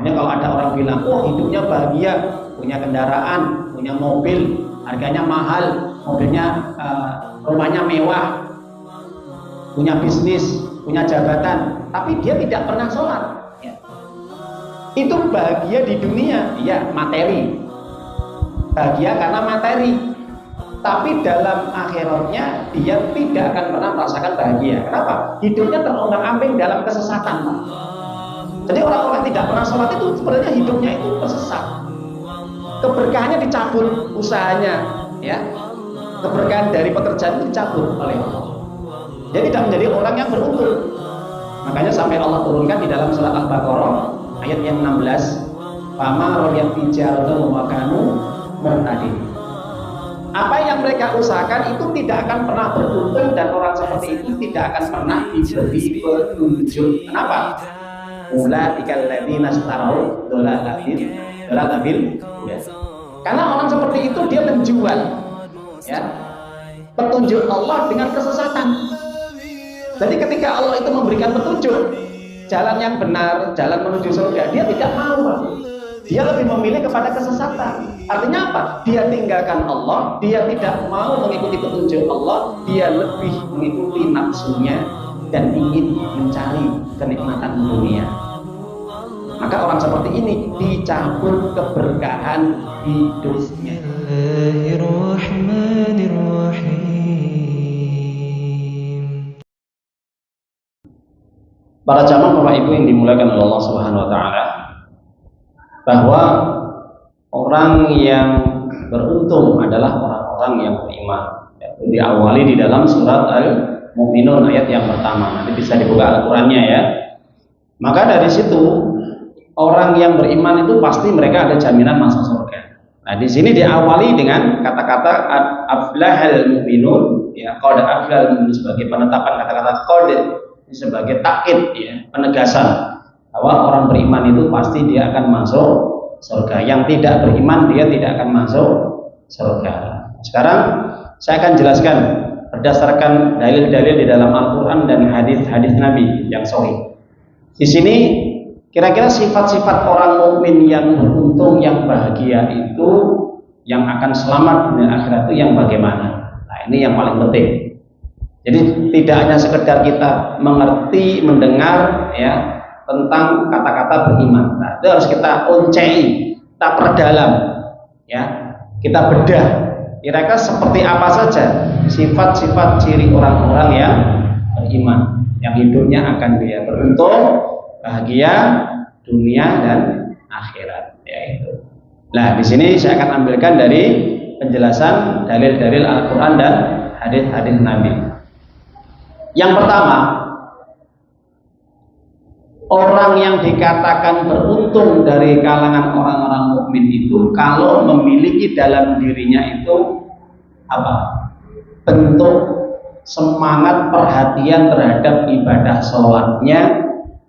Makanya kalau ada orang bilang, oh hidupnya bahagia, punya kendaraan, punya mobil, harganya mahal, mobilnya, rumahnya mewah, punya bisnis, punya jabatan, tapi dia tidak pernah sholat, ya. Itu bahagia di dunia, ya materi, bahagia karena materi. Tapi dalam akhiratnya dia tidak akan pernah merasakan bahagia. Kenapa? Hidupnya terombang-ambing dalam kesesatan. Jadi orang-orang tidak pernah sholat itu sebenarnya hidupnya itu tersesat. Keberkahannya dicabut, usahanya, ya. Keberkahan dari pekerjaan itu dicabut oleh Allah. Dia tidak menjadi orang yang beruntung. Makanya sampai Allah turunkan di dalam surat Al-Baqarah ayat yang 16, "Fama radiyat tijaratu wa kanu mu'tadin." Apa yang mereka usahakan itu tidak akan pernah beruntung, dan orang seperti itu tidak akan pernah diberi petunjuk. Kenapa? Ulaikal ladzina istarau dolalabil. Karena orang seperti itu dia menjual, ya, petunjuk Allah dengan kesesatan. Jadi ketika Allah itu memberikan petunjuk, jalan yang benar, jalan menuju surga, dia tidak mau. Dia lebih memilih kepada kesesatan. Artinya apa? Dia tinggalkan Allah, dia tidak mau mengikuti petunjuk Allah, dia lebih mengikuti nafsunya dan ingin mencari kenikmatan dunia. Maka orang seperti ini dicabut keberkahan hidupnya. Para jamaah Bapak Ibu yang dimuliakan oleh Allah Subhanahu wa taala, bahwa orang yang beruntung adalah orang-orang yang beriman. Itu diawali di dalam surat Al-Mu'minun ayat yang pertama. Nanti bisa dibuka Al-Qur'annya, ya. Maka dari situ orang yang beriman itu pasti mereka ada jaminan masuk surga. Nah, di sini diawali dengan kata-kata aflahal mu'minun, ya, qad aflahal mu'minun, sebagai penetapan kata-kata qad sebagai takkid, ya, penegasan bahwa orang beriman itu pasti dia akan masuk surga. Yang tidak beriman dia tidak akan masuk surga. Sekarang saya akan jelaskan berdasarkan dalil-dalil di dalam Al-Quran dan hadis-hadis Nabi yang sahih. Di sini kira-kira sifat-sifat orang mukmin yang beruntung, yang bahagia itu, yang akan selamat dunia akhirat itu yang bagaimana? Nah, ini yang paling penting. Jadi tidak hanya sekedar kita mengerti, mendengar, ya, tentang kata-kata beriman. Nah, itu harus kita uncai, kita perdalam, ya, kita bedah. Kira-kira seperti apa saja sifat-sifat ciri orang-orang yang beriman, yang hidupnya akan dia beruntung, bahagia dunia dan akhirat, yaitu. Nah, di sini saya akan ambilkan dari penjelasan dalil-dalil Al-Quran dan hadis-hadis Nabi. Yang pertama, orang yang dikatakan beruntung dari kalangan orang-orang mukmin itu kalau memiliki dalam dirinya itu apa? Bentuk semangat perhatian terhadap ibadah sholatnya,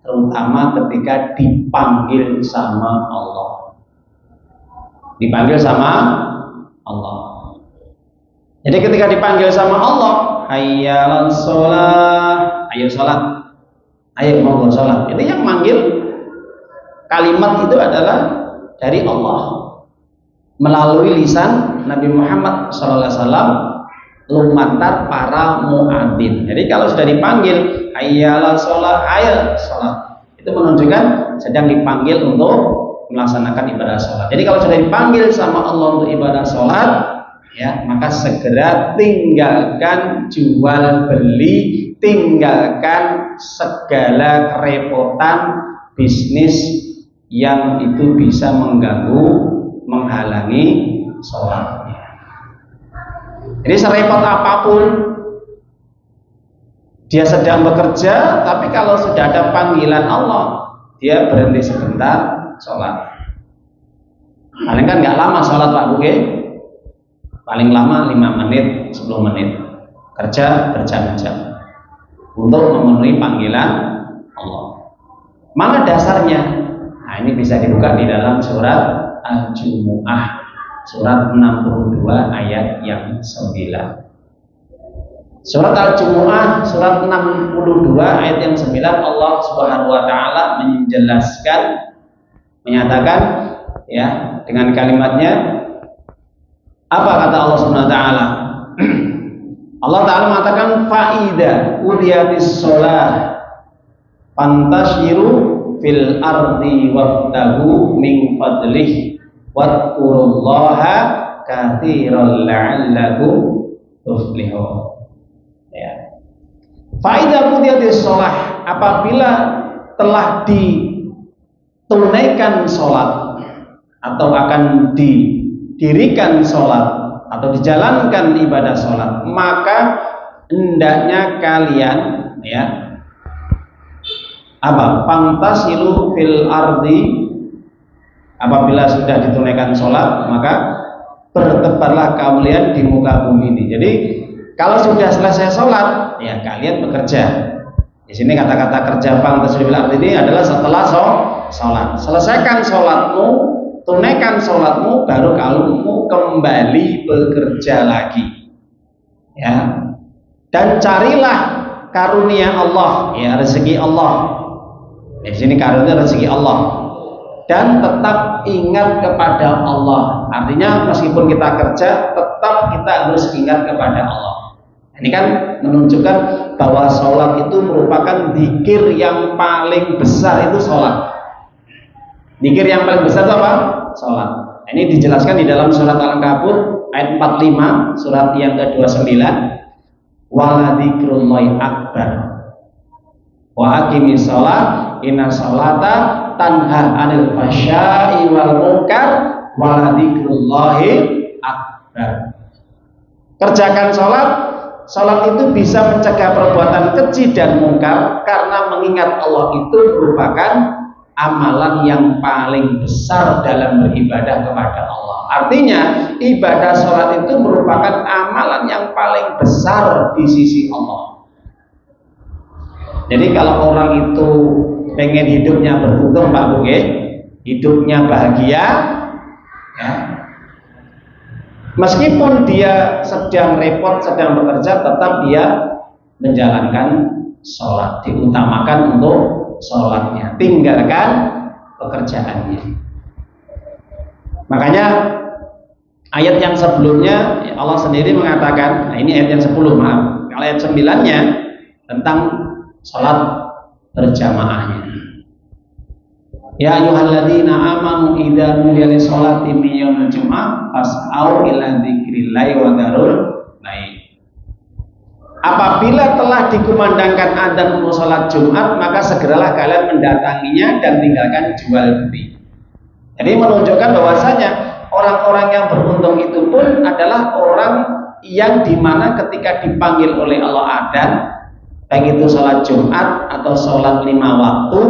terutama ketika dipanggil sama Allah. Dipanggil sama Allah. Jadi ketika dipanggil sama Allah, hayya sholat, ayo sholat, ayo mau sholat. Itu yang manggil, kalimat itu adalah dari Allah melalui lisan Nabi Muhammad SAW, lumantar para muadzin. Jadi kalau sudah dipanggil hayya sholat, ayo sholat, itu menunjukkan sedang dipanggil untuk melaksanakan ibadah sholat. Jadi kalau sudah dipanggil sama Allah untuk ibadah sholat, ya, maka segera tinggalkan jual beli, tinggalkan segala kerepotan bisnis yang itu bisa mengganggu, menghalangi sholatnya. Jadi serepot apapun dia sedang bekerja, tapi kalau sudah ada panggilan Allah, dia berhenti sebentar sholat. Paling kan nggak lama sholat, Pak Buke, paling lama 5 menit, 10 menit, kerja berjam-jam untuk memenuhi panggilan Allah. Mana dasarnya? Nah, ini bisa dibuka di dalam surat Al-Jumu'ah, surat 62 ayat yang 9. Surat Al-Jumu'ah surat 62 ayat yang 9, Allah Subhanahu wa taala menjelaskan menyatakan ya dengan kalimatnya apa kata Allah Subhanahu wa taala? Allah taala mengatakan faida udiyatis shalah fantashiru fil ardi wabtagu min fadlih wadkurullaha katsiran la'allakum tuflihun. Ya. Faida udiyatis shalah, apabila telah ditunaikan sholat atau akan didirikan sholat atau dijalankan ibadah sholat, maka hendaknya kalian ya fantasilu fil ardi, apabila sudah ditunaikan sholat maka bertebarlah kalian di muka bumi ini. Jadi kalau sudah selesai sholat ya kalian bekerja. Di sini kata-kata kerja fantasilu fil ardi ini adalah setelah sholat. Selesaikan sholatmu, tunaikan sholatmu, baru kamu kembali bekerja lagi, ya. Dan carilah karunia Allah, ya, rezeki Allah. Di sini karunia rezeki Allah. Dan tetap ingat kepada Allah. Artinya meskipun kita kerja, tetap kita harus ingat kepada Allah. Ini kan menunjukkan bahwa sholat itu merupakan zikir yang paling besar, itu sholat. Zikir yang paling besar itu apa? Sholat. Ini dijelaskan di dalam surat Al-Ankabut ayat 45, surat yang ke-29. Wala dzikrullahi akbar. Wa aqimis shalah inna sholata tanha 'anil fahsya'i wal munkar wala dzikrullahi akbar. Kerjakan sholat. Sholat itu bisa mencegah perbuatan keji dan mungkar, karena mengingat Allah itu merupakan amalan yang paling besar dalam beribadah kepada Allah. Artinya ibadah sholat itu merupakan amalan yang paling besar di sisi Allah. Jadi kalau orang itu pengen hidupnya beruntung Pak Buge, hidupnya bahagia ya, meskipun dia sedang repot, sedang bekerja, tetap dia menjalankan sholat, diutamakan untuk sholatnya, tinggalkan pekerjaannya. Makanya ayat yang sebelumnya Allah sendiri mengatakan, nah ini ayat yang 10, maaf, kalau ayat 9-nya tentang sholat berjamaahnya. Ya ayyuhalladzina amanu idza nudiya lis-sholati min yaumil jum'ah fas'au ila dzikrillahi wa dzarul baik. Apabila telah dikumandangkan adzan untuk sholat Jumat, maka segeralah kalian mendatanginya dan tinggalkan jual beli. Jadi menunjukkan bahwasanya orang-orang yang beruntung itu pun adalah orang yang dimana ketika dipanggil oleh Allah adzan, baik itu sholat Jumat atau sholat 5 waktu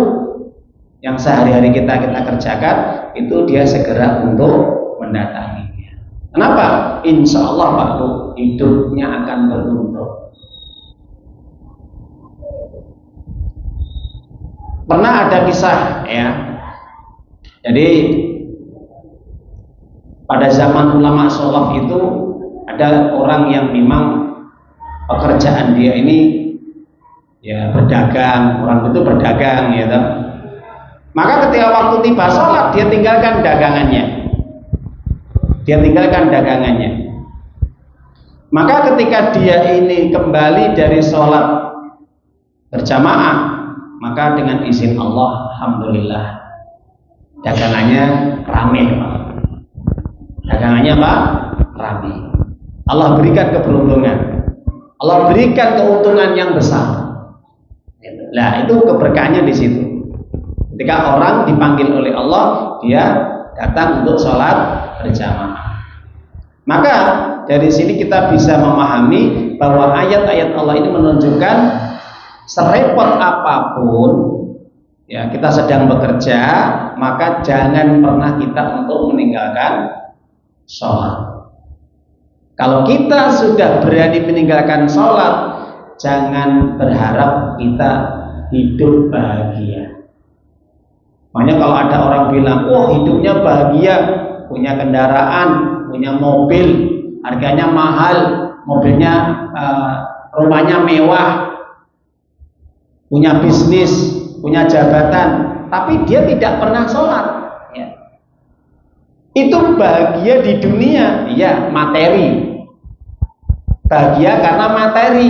yang sehari-hari kita kerjakan, itu dia segera untuk mendatanginya. Kenapa? Insya Allah Pak Bu, hidupnya akan beruntung. Pernah ada kisah ya. Jadi pada zaman ulama sholaf itu ada orang yang memang pekerjaan dia ini ya berdagang, orang itu berdagang gitu. Maka ketika waktu tiba sholat, dia tinggalkan dagangannya. Maka ketika dia ini kembali dari sholat berjamaah, maka dengan izin Allah, alhamdulillah, dagangannya ramai, Pak. Dagangannya apa? Ramai. Allah berikan keberuntungan. Allah berikan keuntungan yang besar. Nah, itu keberkahannya di situ. Ketika orang dipanggil oleh Allah, dia datang untuk sholat berjamaah. Maka dari sini kita bisa memahami bahwa ayat-ayat Allah ini menunjukkan serepot apapun ya kita sedang bekerja, maka jangan pernah kita untuk meninggalkan sholat. Kalau kita sudah berani meninggalkan sholat, jangan berharap kita hidup bahagia. Makanya kalau ada orang bilang, oh hidupnya bahagia, punya kendaraan, punya mobil, harganya mahal, mobilnya, rumahnya mewah, punya bisnis, punya jabatan, tapi dia tidak pernah sholat, ya. Itu bahagia di dunia, ya materi. Bahagia karena materi.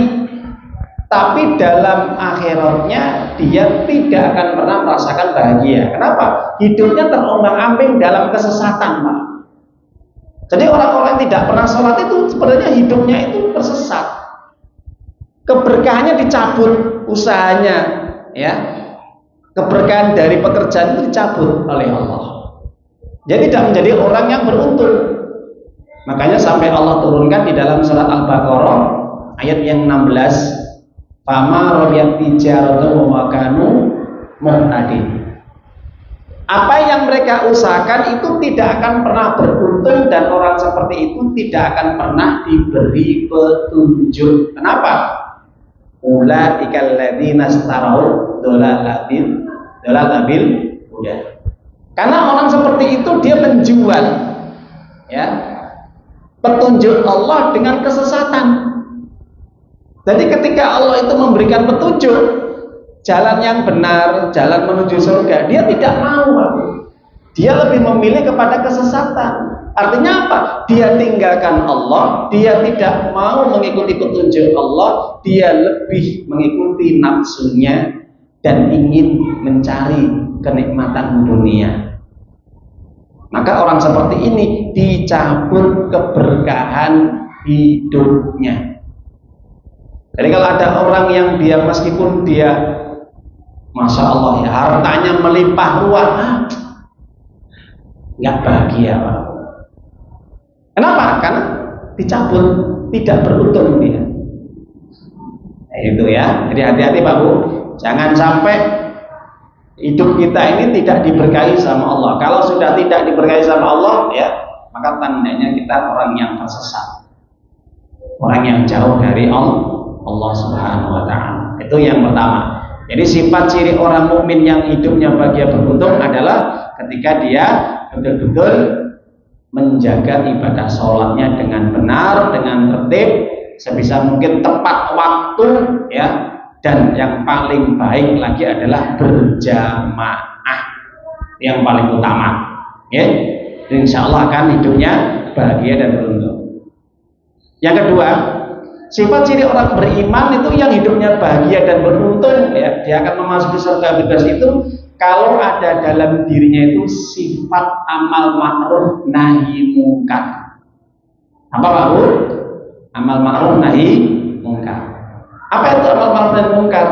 Tapi dalam akhiratnya dia tidak akan pernah merasakan bahagia. Kenapa? Hidupnya terombang-ambing dalam kesesatan, Pak. Jadi orang-orang yang tidak pernah sholat itu sebenarnya hidupnya itu tersesat. Keberkahannya dicabut, usahanya, ya. Keberkahan dari pekerjaan itu dicabut oleh Allah. Jadi tidak menjadi orang yang beruntung. Makanya sampai Allah turunkan di dalam surat Al-Baqarah ayat yang 16. Fama radiyat tijaratu wa kanu muhtadin. Apa yang mereka usahakan itu tidak akan pernah beruntung dan orang seperti itu tidak akan pernah diberi petunjuk. Kenapa? Ulaikal ladzina istarau dolalabil huda. Karena orang seperti itu dia menjual, ya, petunjuk Allah dengan kesesatan. Jadi ketika Allah itu memberikan petunjuk jalan yang benar, jalan menuju surga, dia tidak mau. Dia lebih memilih kepada kesesatan. Artinya apa? Dia tinggalkan Allah, dia tidak mau mengikuti petunjuk Allah, dia lebih mengikuti nafsunya dan ingin mencari kenikmatan dunia. Maka orang seperti ini dicabut keberkahan hidupnya. Jadi kalau ada orang yang dia meskipun dia Masya Allah ya hartanya melimpah ruah, nggak bahagia, Pak. Kenapa? Karena dicabut, tidak beruntung dia. Nah, itu ya. Jadi hati-hati Pak Bu, jangan sampai hidup kita ini tidak diberkahi sama Allah. Kalau sudah tidak diberkahi sama Allah, ya maka tandanya kita orang yang tersesat, orang yang jauh dari Allah Subhanahu wa Ta'ala. Itu yang pertama. Jadi sifat ciri orang mukmin yang hidupnya bahagia beruntung adalah ketika dia betul-betul menjaga ibadah sholatnya dengan benar, dengan tertib, sebisa mungkin tepat waktu, ya. Dan yang paling baik lagi adalah berjamaah, yang paling utama, ya. Insya Allah akan hidupnya bahagia dan beruntung. Yang kedua, sifat ciri orang beriman itu yang hidupnya bahagia dan beruntung, ya, dia akan memasuki surga bebas itu kalau ada dalam dirinya itu sifat amal ma'ruf nahi mungkar. Apa Pak Bu? Amal ma'ruf nahi mungkar. Apa itu amal ma'ruf nahi mungkar?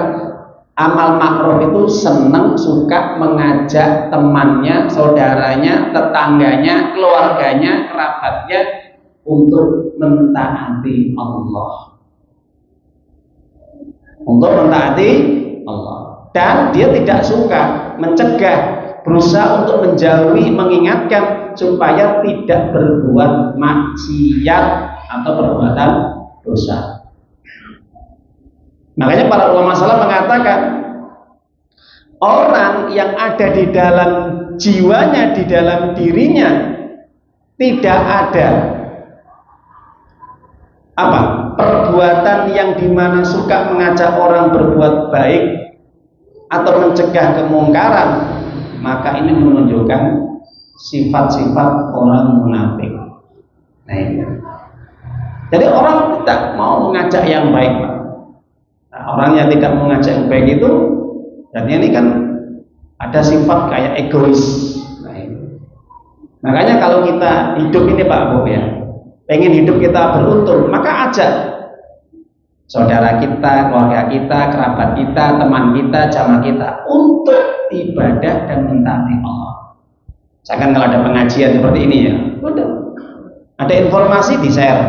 Amal ma'ruf itu senang, suka mengajak temannya, saudaranya, tetangganya, keluarganya, kerabatnya untuk mentaati Allah. Untuk mentaati Allah. Dan dia tidak suka, mencegah, berusaha untuk menjauhi, mengingatkan supaya tidak berbuat maksiat atau perbuatan dosa. Makanya para ulama salaf mengatakan orang yang ada di dalam jiwanya, di dalam dirinya tidak ada perbuatan yang dimana suka mengajak orang berbuat baik atau mencegah kemungkaran, maka ini menunjukkan sifat-sifat orang munafik. Nah, ini. Jadi orang tidak mau mengajak yang baik, Pak. Nah, orang yang tidak mengajak yang baik itu, dan ini kan ada sifat kayak egois. Nah, ini. Makanya kalau kita hidup ini Pak Bu ya, pengen hidup kita beruntung, maka ajak saudara kita, keluarga kita, kerabat kita, teman kita, jamaah kita untuk ibadah dan mentaati Allah. Misalkan kalau ada pengajian seperti ini ya, udah ada informasi di share.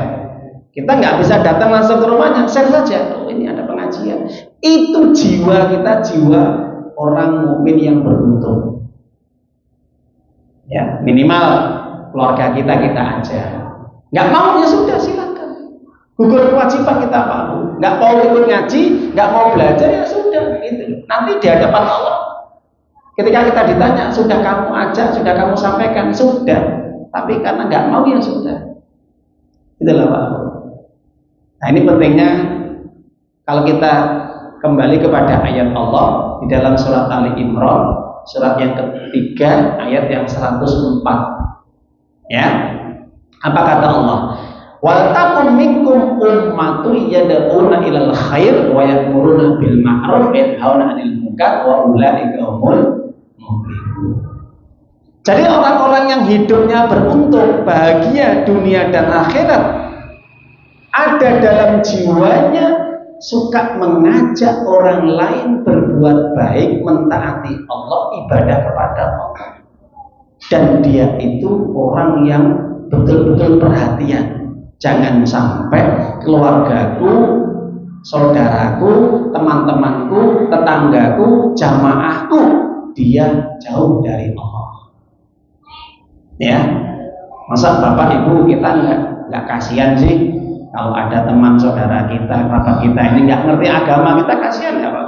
Kita nggak bisa datang langsung ke rumahnya, share saja. Oh ini ada pengajian. Itu jiwa kita, jiwa orang mukmin yang beruntung. Ya minimal keluarga kita ajar. Nggak mau ya sudah silakan. Gugur kewajiban kita Pak Bu. Nggak mau ikut ngaji, nggak mau belajar ya sudah gitu. Nanti di hadapan Allah ketika kita ditanya, sudah kamu ajak, sudah kamu sampaikan, sudah. Tapi karena nggak mau ya sudah. Itulah Pak Bu. Nah ini pentingnya kalau kita kembali kepada ayat Allah di dalam surat Ali Imran surat yang ketiga ayat yang 104. Ya. Apa kata Allah? Wal takum minkum ummatun yad'una ilal khair wa ya'muruna bil ma'ruf wa yanhauna 'anil munkar wa ulaika humul muflihun. Jadi orang-orang yang hidupnya beruntung, bahagia dunia dan akhirat, ada dalam jiwanya suka mengajak orang lain berbuat baik, mentaati Allah, ibadah kepada Allah. Dan dia itu orang yang betul-betul perhatian. Jangan sampai keluargaku, saudaraku, teman-temanku, tetanggaku, jamaahku, dia jauh dari Allah. Ya, masa bapak ibu kita nggak kasihan sih kalau ada teman saudara kita, kerabat kita ini nggak ngerti agama kita, kasihan nggak pak?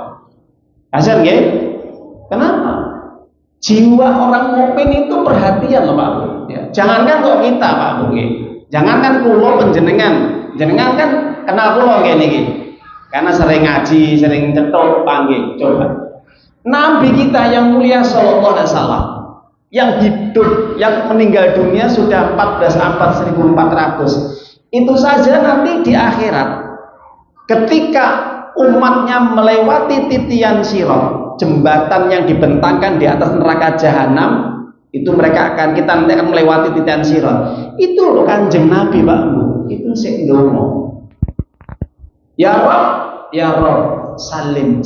Kasihan nggak? Kenapa? Jiwa orang mukmin itu perhatian loh Pak Bu. Ya. Jangankan kok kita Pak Bu. Jangankan kulo penjenengan, jenengan kan kenal kulo kayak ini. Karena sering ngaji, sering cetok panggil. Coba. Nabi kita yang mulia Sallallahu Alaihi Wasallam, yang hidup, yang meninggal dunia sudah 14 abad 1400. Itu saja nanti di akhirat, ketika umatnya melewati titian sirat, jembatan yang dibentangkan di atas neraka jahanam, itu kita nanti akan melewati titian sirat. Itu loh Kanjeng Nabi Pak Bu, itu sik ndonga. Ya Rob, salim.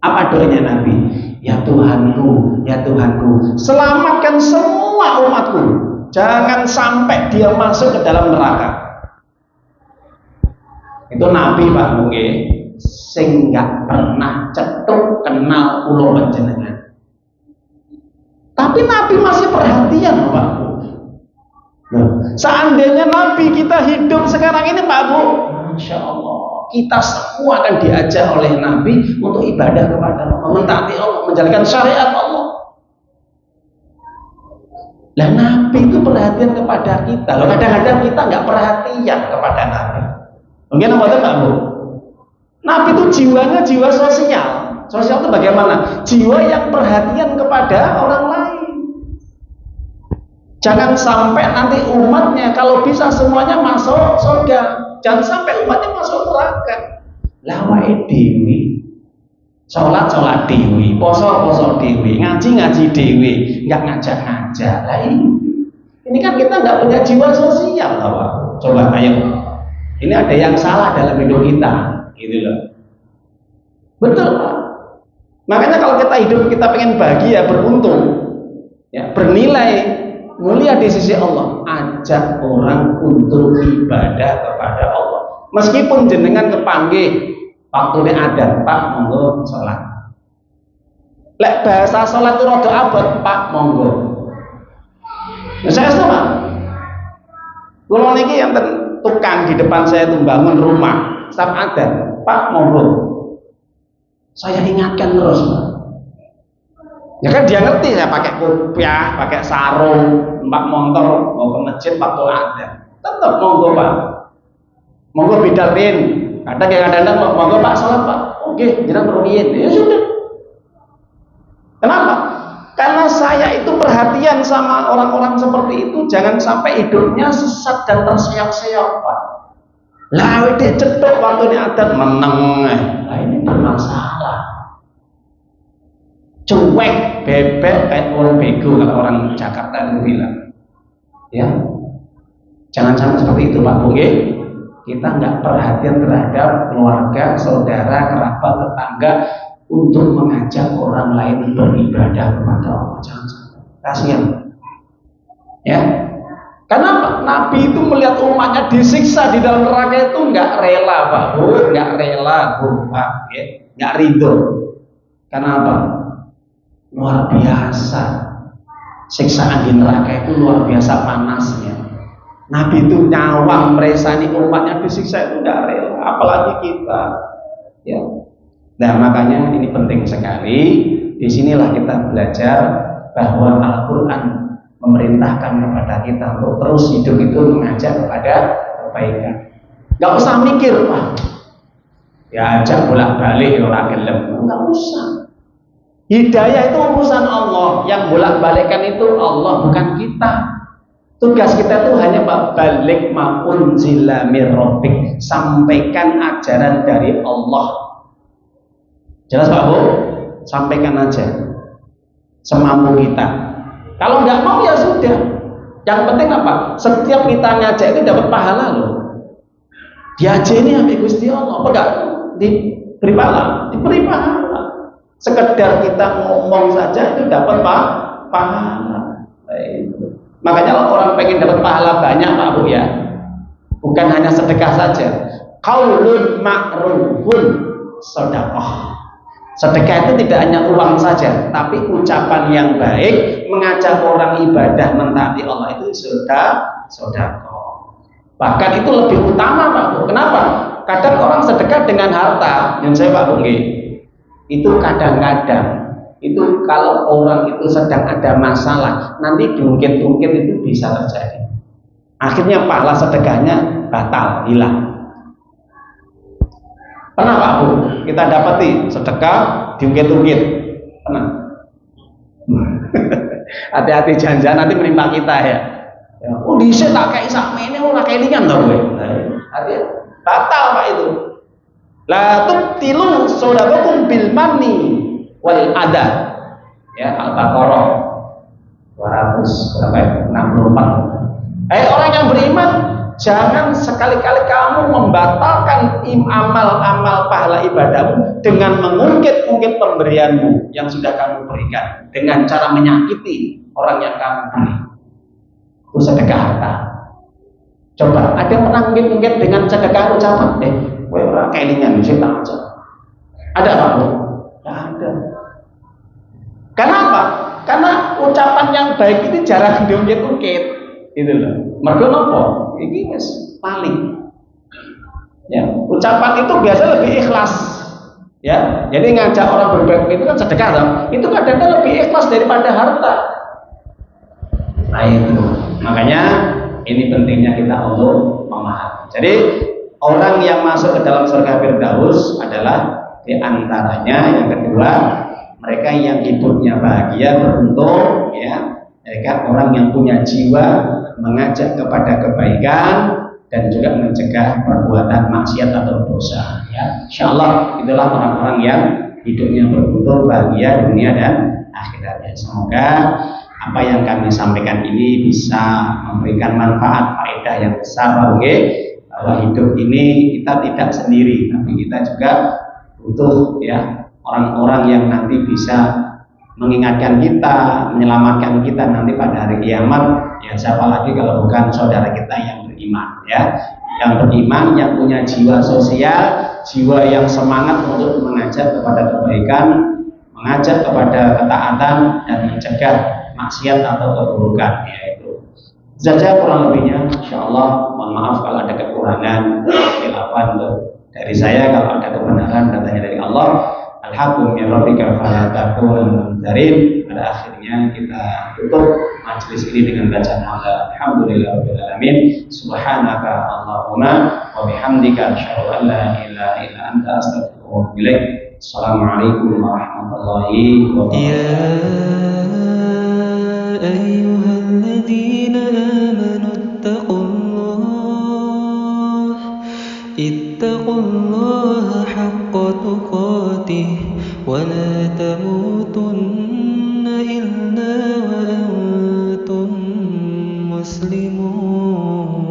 Apa doanya Nabi? Ya Tuhanku, selamatkan semua umatku. Jangan sampai dia masuk ke dalam neraka. Itu Nabi Pak Bu sing gak pernah cetuk kenal ulo panjenengan. Tapi Nabi masih perhatian Pak Bu. Seandainya Nabi kita hidup sekarang ini Pak Bu, Masya Allah, kita semua akan diajak oleh Nabi untuk ibadah kepada Allah, mentaati Allah, menjalankan syariat Allah. Lah Nabi itu perhatian kepada kita. Loh, kadang-kadang kita nggak perhatian kepada Nabi. Mungkin apa Pak Bu? Nabi itu jiwanya jiwa sosial. Sosial itu bagaimana? Jiwa yang perhatian kepada orang lain. Jangan sampai nanti umatnya kalau bisa semuanya masuk surga. Jangan sampai umatnya masuk neraka. Lah wae dewi. Salat dewi, poso dewi, ngaji dewi, nggak ngajak-ngajak. Lah ini kan kita nggak punya jiwa sosial, Pak. Coba ayo. Ini ada yang salah dalam hidup kita. Gitu loh. Betul Pak. Makanya kalau kita hidup kita pengen bahagia, beruntung, ya, bernilai, mulia di sisi Allah, ajak orang untuk ibadah kepada Allah. Meskipun jenengan kepanggih waktunya ada, Pak monggo sholat. Lek bahasa sholat itu rada abot, Pak monggo. Nah, saya sama. Kalau niki yang tukang di depan saya itu bangun rumah, staf ada, Pak monggo. Saya ingatkan terus, Pak. Ya kan dia ngerti ya pakai kopiah, pakai sarung, mbak motor mau ke masjid waktu ada. Tetap monggo Pak. Monggo bidalin. Kadang-kadang monggo Pak sholat Pak. Oke, jangan berumiin. Ya sudah. Kenapa? Karena saya itu perhatian sama orang-orang seperti itu, jangan sampai hidupnya sesat dan terseok-seok Pak. Lah dia cetok waktu ini adat meneng. Nah ini bermasalah. Cuek, bebek kayak orang bego kalau orang Jakarta itu bilang. Ya. Jangan sampai seperti itu Pak Bu. Kita nggak perhatian terhadap keluarga, saudara, kerabat, tetangga untuk mengajak orang lain beribadah kepada Allah. Jangan sampai. Kasihan. Ya. Kenapa? Nabi itu melihat umatnya disiksa di dalam neraka itu nggak rela Pak Bu, nggak rela Bu Pak, ya. Nggak ridho. Kenapa? Luar biasa. Siksaan di neraka itu luar biasa panasnya. Nabi itu nyawang meresani umatnya disiksa itu nggak rela, apalagi kita. Ya. Nah makanya ini penting sekali. Disinilah kita belajar bahwa Al-Quran memerintahkan kepada kita untuk terus hidup itu mengajak kepada kebaikan. Gak usah mikir, Pak. Ya ajak bolak-balik orang gelem, nggak usah. Hidayah itu urusan Allah, yang bolak-balikkan itu Allah, bukan kita. Tugas kita itu hanya balik maupun zila mirrobik, sampaikan ajaran dari Allah. Jelas Pak Bu? Sampaikan aja semampu kita. Kalau nggak mau ya sudah. Yang penting apa? Setiap kita ngajak itu dapat pahala loh. Diajeni sampai Gusti Allah. Apa enggak diberi pahala? Diberi pahala. Sekedar kita ngomong saja itu dapat pahala. Makanya kalau orang pengen dapat pahala banyak Pak Bu ya, bukan hanya sedekah saja. Qaulun ma'rufun sedekah. Sedekah itu tidak hanya uang saja, tapi ucapan yang baik, mengajak orang ibadah mentaati Allah itu sedekah. Bahkan itu lebih utama Pak Bu. Kenapa? Kadang orang sedekah dengan harta, yang saya Pak Bu itu kadang-kadang itu kalau orang itu sedang ada masalah, nanti diungkit-ungkit itu bisa terjadi. Akhirnya pahala sedekahnya batal, hilang. Pernah Pak Bu, kita dapati sedekah diungkit-ungkit. Pernah? Hati-hati jangan-jangan nanti menimpa kita ya. Oh bisa tak kayak sakmene ora kelingan to kowe. Hati batal Pak itu. La tubtilu sadaqakum bil manni wal adha. Ya, Al-Baqarah 264. Orang yang beriman, jangan sekali-kali kamu membatalkan amal-amal pahala ibadahmu dengan mengungkit-ungkit pemberianmu yang sudah kamu berikan dengan cara menyakiti orang yang kamu beri. Itu sedekah harta. Coba, ada yang pernah ngungkit-ungkit dengan sedekah ucapan? Kowe ora kelingan sing tak aja. Ada Pak Bu? Tidak ada. Kenapa? Karena ucapan yang baik itu jarang diungkit-ungkit. Itu loh. Mergo napa? Iki wis paling. Ya, ucapan itu biasa lebih ikhlas. Ya, jadi ngajak orang berbaik itu kan sedekah dong. Itu kadang-kadang lebih ikhlas daripada harta. Nah itu. Makanya ini pentingnya kita untuk memahami. Jadi orang yang masuk ke dalam surga Firdaus adalah di antaranya yang kedua, mereka yang hidupnya bahagia, beruntung, ya, mereka orang yang punya jiwa mengajak kepada kebaikan dan juga mencegah perbuatan maksiat atau dosa. Ya, insyaallah itulah orang-orang yang hidupnya beruntung, bahagia dunia dan akhiratnya. Semoga apa yang kami sampaikan ini bisa memberikan manfaat, faedah yang besar bagi bahwa hidup ini kita tidak sendiri, tapi kita juga butuh ya orang-orang yang nanti bisa mengingatkan kita, menyelamatkan kita nanti pada hari kiamat. Ya siapa lagi kalau bukan saudara kita yang beriman, ya, yang beriman, yang punya jiwa sosial, jiwa yang semangat untuk mengajak kepada kebaikan, mengajak kepada ketaatan dan mencegah maksiat atau keburukan. Yaitu saja kurang lebihnya. Insyaallah mohon maaf kalau ada kekurangan, khilafan dari saya. Kalau ada kebenaran datanya dari Allah. Alhamdulillah min rabbika fala takun mumtarin. Pada akhirnya kita tutup majelis ini dengan bacaan alhamdulillahirabbil alamin. Subhanaka Allahumma wa bihamdika asyhadu an la ilaha illa anta astaghfiruka wa atubu ilaik. Assalamualaikum warahmatullahi wabarakatuh. أيها الذين آمنوا اتقوا الله حق تقاته ولا تموتن إلا وأنتم مسلمون.